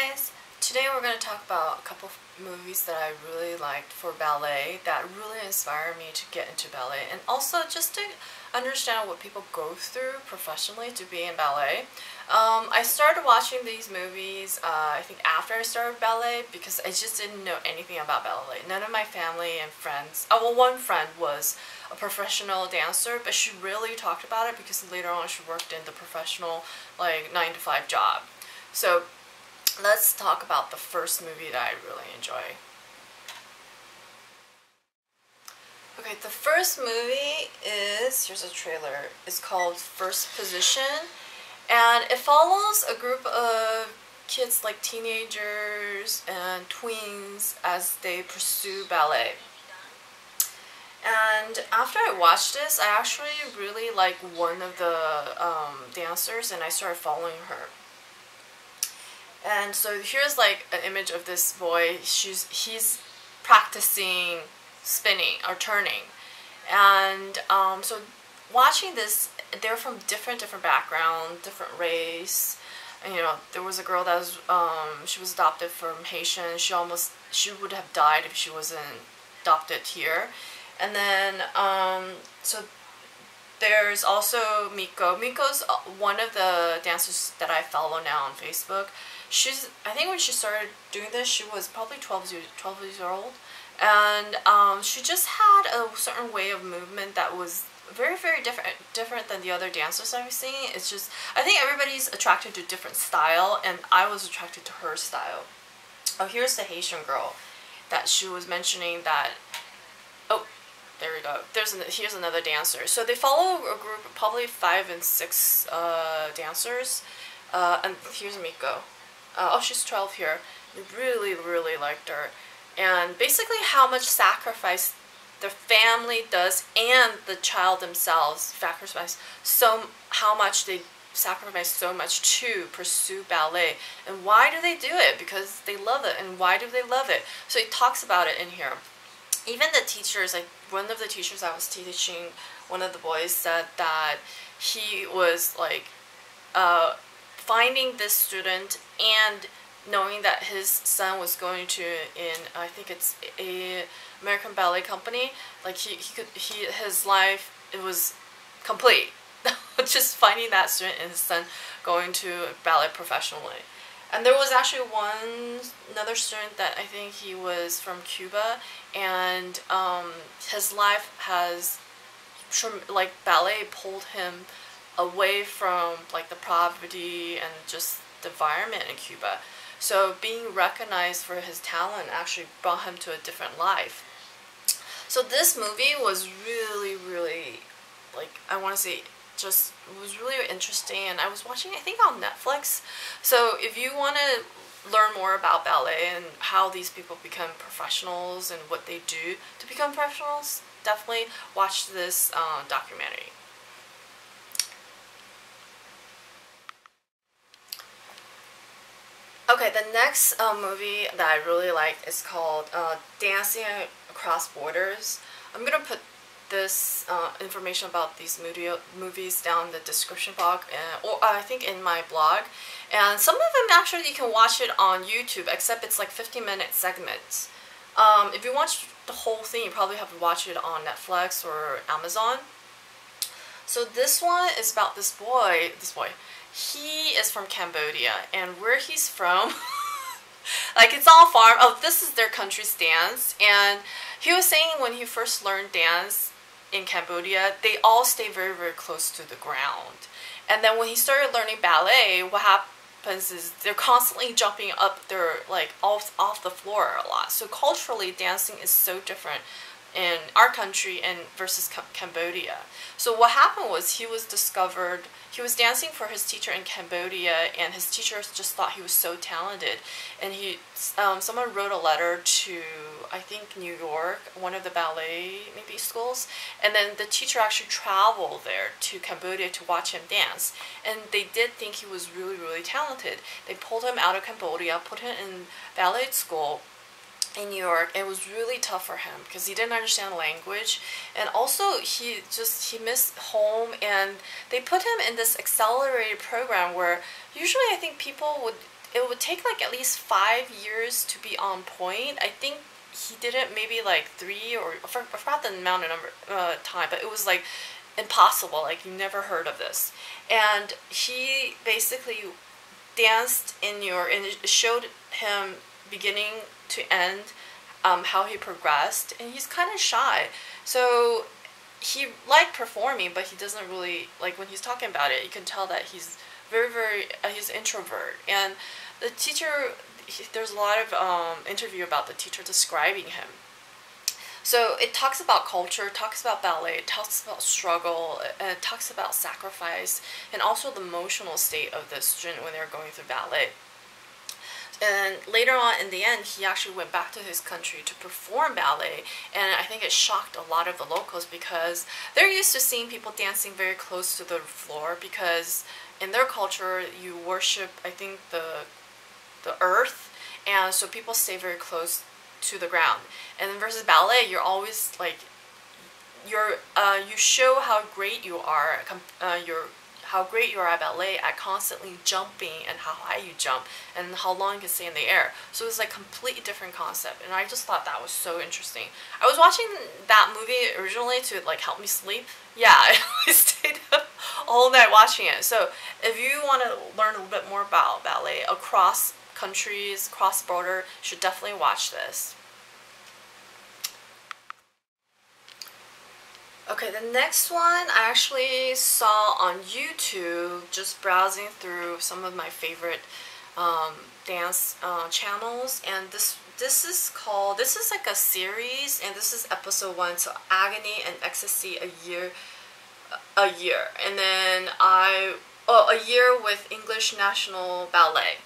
guys! Today we're going to talk about a couple of movies that I really liked for ballet that really inspired me to get into ballet, and also just to understand what people go through professionally to be in ballet. I started watching these movies I think after I started ballet because I just didn't know anything about ballet. None of my family and friends, well, one friend was a professional dancer, but she really talked about it because later on she worked in the professional like 9-to-5 job. So let's talk about the first movie that I really enjoy. Okay, the first movie is, here's a trailer, it's called First Position, and it follows a group of kids like teenagers and tweens as they pursue ballet. And after I watched this, I actually really liked one of the dancers, and I started following her. And so here's like an image of this boy. He's practicing spinning or turning, and so watching this, they're from different background, different race. And, you know, there was a girl that was she was adopted from Haitian. She would have died if she wasn't adopted here. And then so there's also Miko. Miko's one of the dancers that I follow now on Facebook. I think when she started doing this, she was probably 12 years old, and she just had a certain way of movement that was very different than the other dancers I've seen. It's just, I think everybody's attracted to different style, and I was attracted to her style. Oh, here's the Haitian girl that she was mentioning that. Oh, there we go. Here's another dancer. So they follow a group of probably 5 and 6 dancers, and here's Miko. Oh, she's 12 here. I really liked her. And basically how much sacrifice the family does and the child themselves sacrifice, how much they sacrifice so much to pursue ballet. And why do they do it? Because they love it. And why do they love it? So he talks about it in here. Even the teachers, like one of the teachers I was teaching, one of the boys said that he was like finding this student and knowing that his son was going to I think it's a American ballet company, like his life, it was complete just finding that student and his son going to ballet professionally. And there was actually another student that I think he was from Cuba, and his life has, like, ballet pulled him away from like the poverty and just the environment in Cuba. So being recognized for his talent actually brought him to a different life. So this movie was really, like, I want to say, just was really interesting, and I was watching, I think, on Netflix. So if you want to learn more about ballet and how these people become professionals and what they do to become professionals, definitely watch this documentary. Okay, the next movie that I really liked is called Dancing Across Borders. I'm going to put this information about these movies down in the description box, or I think in my blog. And some of them actually you can watch it on YouTube, except it's like 15-minute segments. If you watch the whole thing, you probably have to watch it on Netflix or Amazon. So this one is about this boy. He is from Cambodia, and where he's from, like, it's all farm. Oh, this is their country's dance. And he was saying when he first learned dance in Cambodia, they all stay very close to the ground. And then when he started learning ballet, what happens is they're constantly jumping up their, like, off the floor a lot. So culturally, dancing is so different in our country and versus Cambodia. So what happened was he was dancing for his teacher in Cambodia, and his teacher just thought he was so talented, and someone wrote a letter to, I think, New York, one of the ballet maybe schools, and then the teacher actually traveled there to Cambodia to watch him dance, and they did think he was really talented. They pulled him out of Cambodia, put him in ballet school in New York. It was really tough for him because he didn't understand the language, and also he missed home, and they put him in this accelerated program where usually I think people would it would take like at least 5 years to be on point. I think he did it maybe like 3 or I forgot the amount of time, but it was like impossible. Like you never heard of this, and he basically danced and it showed him beginning to end, how he progressed, and he's kind of shy. So he liked performing, but he doesn't really, like when he's talking about it, you can tell that he's he's introvert. And the teacher, there's a lot of interview about the teacher describing him. So it talks about culture, talks about ballet, talks about struggle, and it talks about sacrifice, and also the emotional state of the student when they're going through ballet. And later on, in the end, he actually went back to his country to perform ballet, and I think it shocked a lot of the locals because they're used to seeing people dancing very close to the floor, because in their culture, you worship, I think, the earth, and so people stay very close to the ground. And then versus ballet, you're always like, you show how great you are, how great you are at ballet at constantly jumping and how high you jump and how long you can stay in the air. So it's like completely different concept, and I just thought that was so interesting. I was watching that movie originally to like help me sleep. Yeah, I stayed up all night watching it. So if you want to learn a little bit more about ballet across countries, cross border, you should definitely watch this. Okay, the next one I actually saw on YouTube, just browsing through some of my favorite dance channels, and this is like a series, and this is episode 1, so Agony and Ecstasy, a year, and then a year with English National Ballet,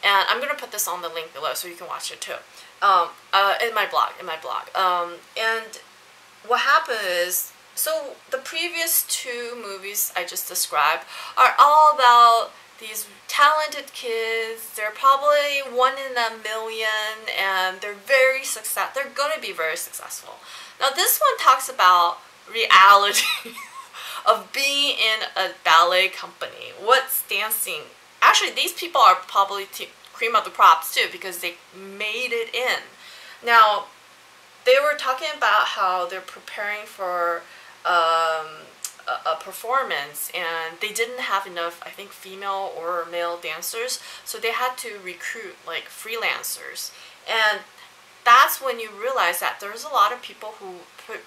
and I'm gonna put this on the link below so you can watch it too, in my blog, and what happened is, so the previous 2 movies I just described are all about these talented kids. They're probably 1 in a million, and they're they're gonna be very successful. Now this one talks about reality of being in a ballet company. What's dancing? Actually, these people are probably cream of the crops too, because they made it in. Now, they were talking about how they're preparing for a performance, and they didn't have enough, I think, female or male dancers, so they had to recruit like freelancers. And that's when you realize that there's a lot of people who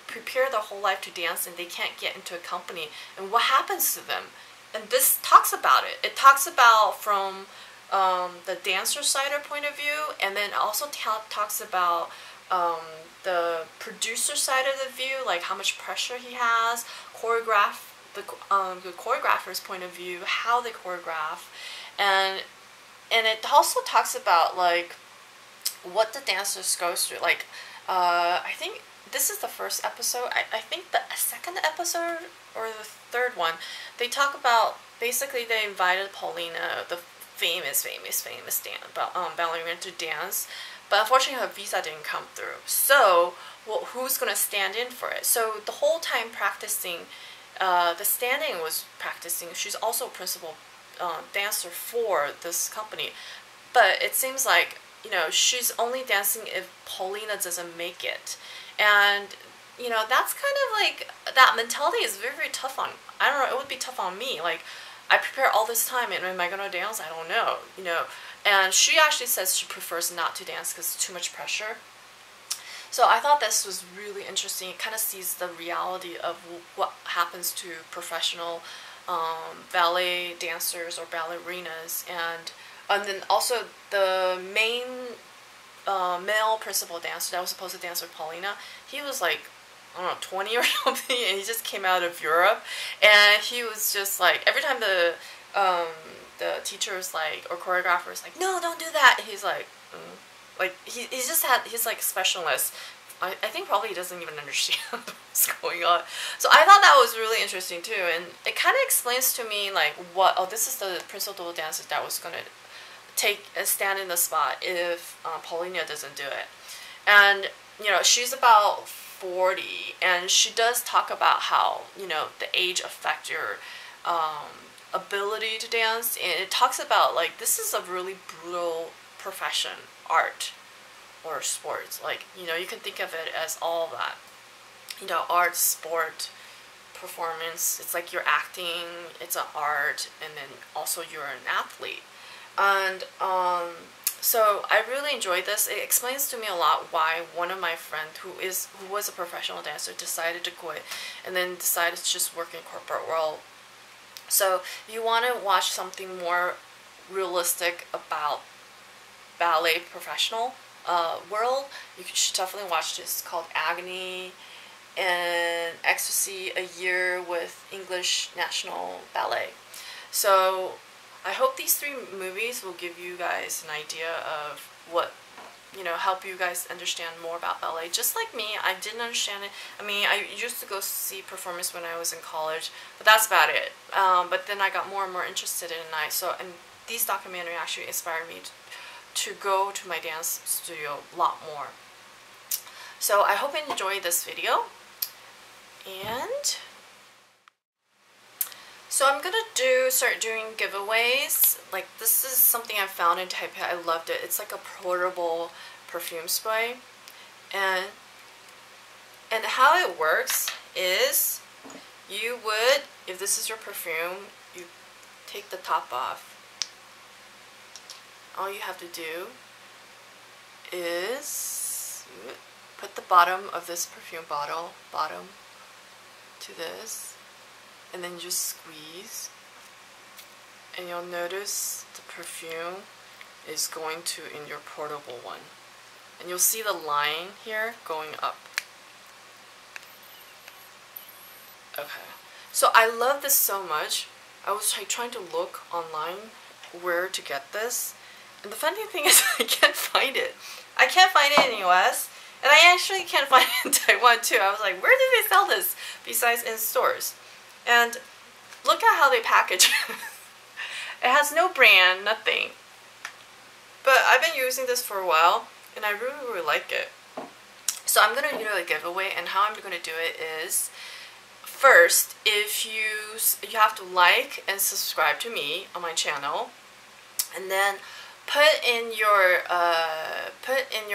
prepare their whole life to dance, and they can't get into a company, and what happens to them. And this talks about it. It talks about from the dancer side or point of view, and then also talks about the producer side of the view, like how much pressure he has, the choreographer's point of view, how they choreograph, and it also talks about like what the dancers go through. Like I think this is the first episode. I think the second episode or the third one, they talk about, basically they invited Paulina, the famous ballerina, to dance. But unfortunately, her visa didn't come through. So, well, who's going to stand in for it? So, the whole time practicing, the standing was practicing. She's also a principal dancer for this company. But it seems like, she's only dancing if Paulina doesn't make it. And, that's kind of like, that mentality is very, very tough on, I don't know, it would be tough on me. Like, I prepare all this time, and am I going to dance? I don't know, And she actually says she prefers not to dance because it's too much pressure. So I thought this was really interesting. It kind of sees the reality of what happens to professional ballet dancers or ballerinas. And then also the main male principal dancer that was supposed to dance with Paulina, he was like, I don't know, 20 or something, and he just came out of Europe, and he was just like, every time the teacher's like, or choreographer is like, no, don't do that, and he's like, like, he's just he's like specialist. I think probably he doesn't even understand what's going on. So I thought that was really interesting too, and it kind of explains to me like this is the principal dancer that was going to stand in the spot if Paulina doesn't do it. And, she's about 40, and she does talk about how, the age affect your ability to dance, and it talks about like this is a really brutal profession, art or sports. Like, you know, you can think of it as all that, you know, art, sport, performance. It's like you're acting, it's an art, and then also you're an athlete. And so I really enjoyed this. It explains to me a lot why one of my friends who was a professional dancer decided to quit and then decided to just work in corporate world. So if you want to watch something more realistic about ballet professional world, you should definitely watch this. It's called Agony and Ecstasy, a year with English National Ballet. So I hope these 3 movies will give you guys an idea of what, you know, help you guys understand more about ballet. Just like me, I didn't understand it. I mean, I used to go see performance when I was in college, but that's about it. But then I got more and more interested in it. And these documentaries actually inspired me to go to my dance studio a lot more. So I hope you enjoyed this video. And so I'm gonna start doing giveaways. Like, this is something I found in Taipei. I loved it. It's like a portable perfume spray. And how it works is you would, if this is your perfume, you take the top off. All you have to do is put the bottom of this perfume bottle, to this, and then just squeeze, and you'll notice the perfume is going to in your portable one, and you'll see the line here going up. Okay, so I love this so much. I was like trying to look online where to get this, and the funny thing is I can't find it. I can't find it in the US, and I actually can't find it in Taiwan too. I was like, where do they sell this besides in stores? And look at how they package it. It has no brand, nothing. But I've been using this for a while, and I really, really like it. So I'm going to do a giveaway, and how I'm going to do it is, first, if you have to like and subscribe to me on my channel, and then put in your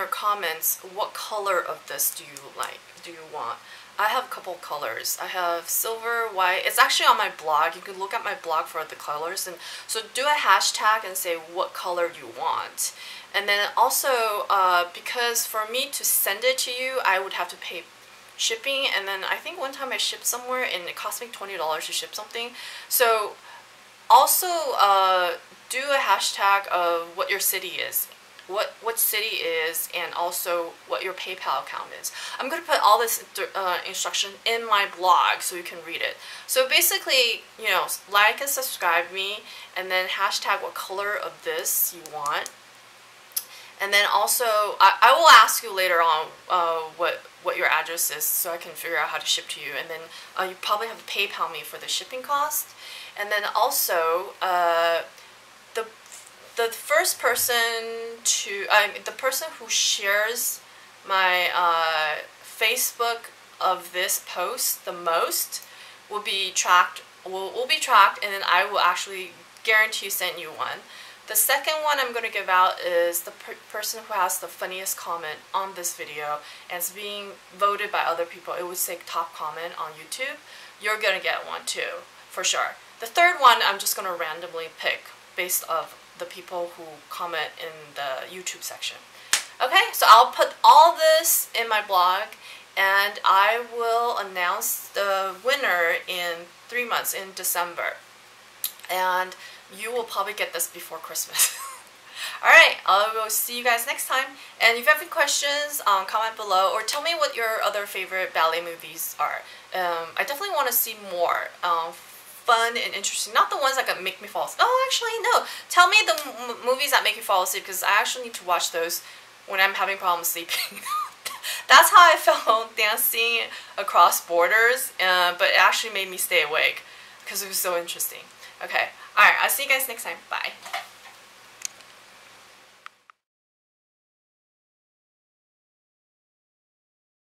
comments what color of this do you want. I have a couple colors. I have silver, white. It's actually on my blog. You can look at my blog for the colors, and so do a hashtag and say what color you want. And then also because for me to send it to you, I would have to pay shipping, and then I think one time I shipped somewhere and it cost me $20 to ship something. So also do a hashtag of what your city is, what city is, and also what your PayPal account is. I'm going to put all this instruction in my blog so you can read it. So basically, you know, like and subscribe me, and then hashtag what color of this you want. And then also, I will ask you later on what your address is so I can figure out how to ship to you. And then you probably have to PayPal me for the shipping cost. And then also, the first person the person who shares my Facebook of this post the most will be tracked. Will be tracked, and then I will actually guarantee send you one. The second one I'm going to give out is the person who has the funniest comment on this video, and it's being voted by other people. It would say top comment on YouTube. You're going to get one too, for sure. The third one I'm just going to randomly pick based off the people who comment in the YouTube section. Okay, so I'll put all this in my blog, and I will announce the winner in 3 months, in December. And you will probably get this before Christmas. Alright, I will see you guys next time. And if you have any questions, comment below, or tell me what your other favorite ballet movies are. I definitely want to see more fun and interesting, not the ones that can make me fall asleep. Oh, actually, no. Tell me the movies that make you fall asleep, because I actually need to watch those when I'm having problems sleeping. That's how I felt dancing across borders, but it actually made me stay awake because it was so interesting. Okay, alright, I'll see you guys next time. Bye.